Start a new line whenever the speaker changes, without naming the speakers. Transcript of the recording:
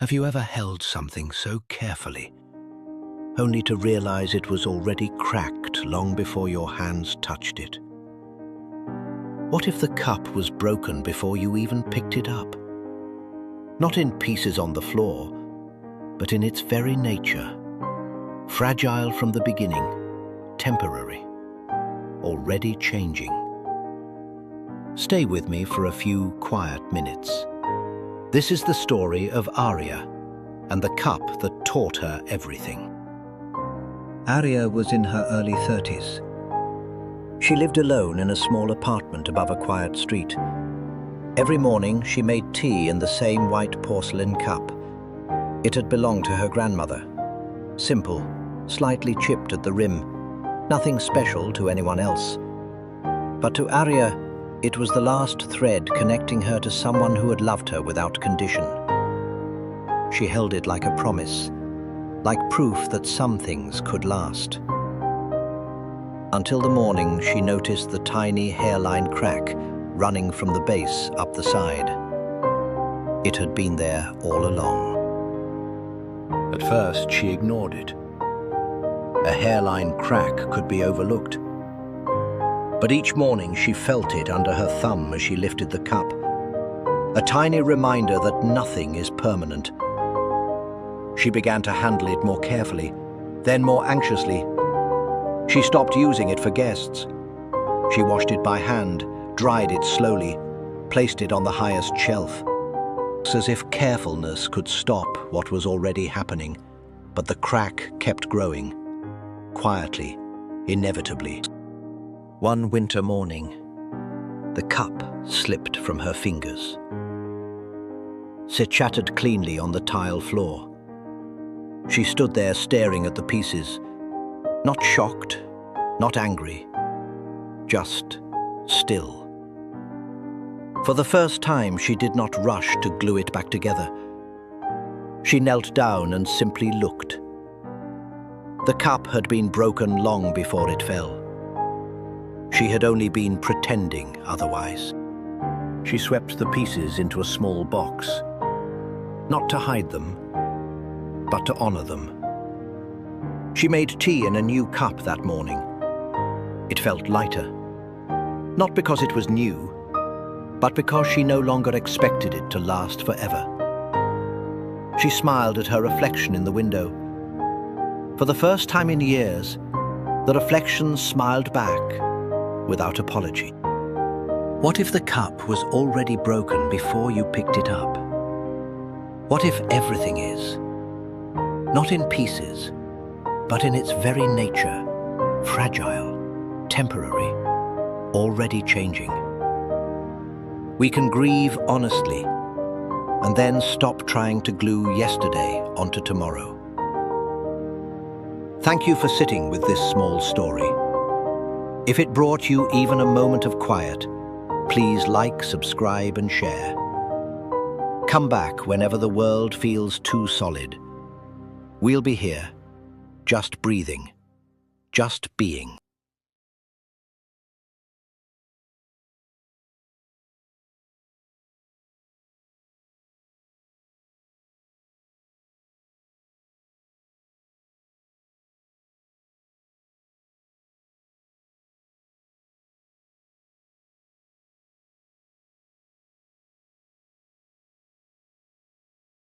Have you ever held something so carefully, only to realize it was already cracked long before your hands touched it? What if the cup was broken before you even picked it up? Not in pieces on the floor, but in its very nature. Fragile from the beginning, temporary, already changing. Stay with me for a few quiet minutes. This is the story of Arya and the cup that taught her everything. Arya was in her early 30s. She lived alone in a small apartment above a quiet street. Every morning she made tea in the same white porcelain cup. It had belonged to her grandmother. Simple, slightly chipped at the rim, nothing special to anyone else. But to Arya, it was the last thread connecting her to someone who had loved her without condition. She held it like a promise, like proof that some things could last. Until the morning she noticed the tiny hairline crack running from the base up the side. It had been there all along. At first she ignored it. A hairline crack could be overlooked. But each morning she felt it under her thumb as she lifted the cup. A tiny reminder that nothing is permanent. She began to handle it more carefully, then more anxiously. She stopped using it for guests. She washed it by hand, dried it slowly, placed it on the highest shelf. As if carefulness could stop what was already happening, but the crack kept growing, quietly, inevitably. One winter morning, the cup slipped from her fingers. It chattered cleanly on the tile floor. She stood there staring at the pieces, not shocked, not angry, just still. For the first time, she did not rush to glue it back together. She knelt down and simply looked. The cup had been broken long before it fell. She had only been pretending otherwise. She swept the pieces into a small box, not to hide them, but to honor them. She made tea in a new cup that morning. It felt lighter, not because it was new, but because she no longer expected it to last forever. She smiled at her reflection in the window. For the first time in years, the reflection smiled back without apology. What if the cup was already broken before you picked it up? What if everything is, not in pieces, but in its very nature, fragile, temporary, already changing? We can grieve honestly, and then stop trying to glue yesterday onto tomorrow. Thank you for sitting with this small story. If it brought you even a moment of quiet, please like, subscribe, and share. Come back whenever the world feels too solid. We'll be here, just breathing, just being.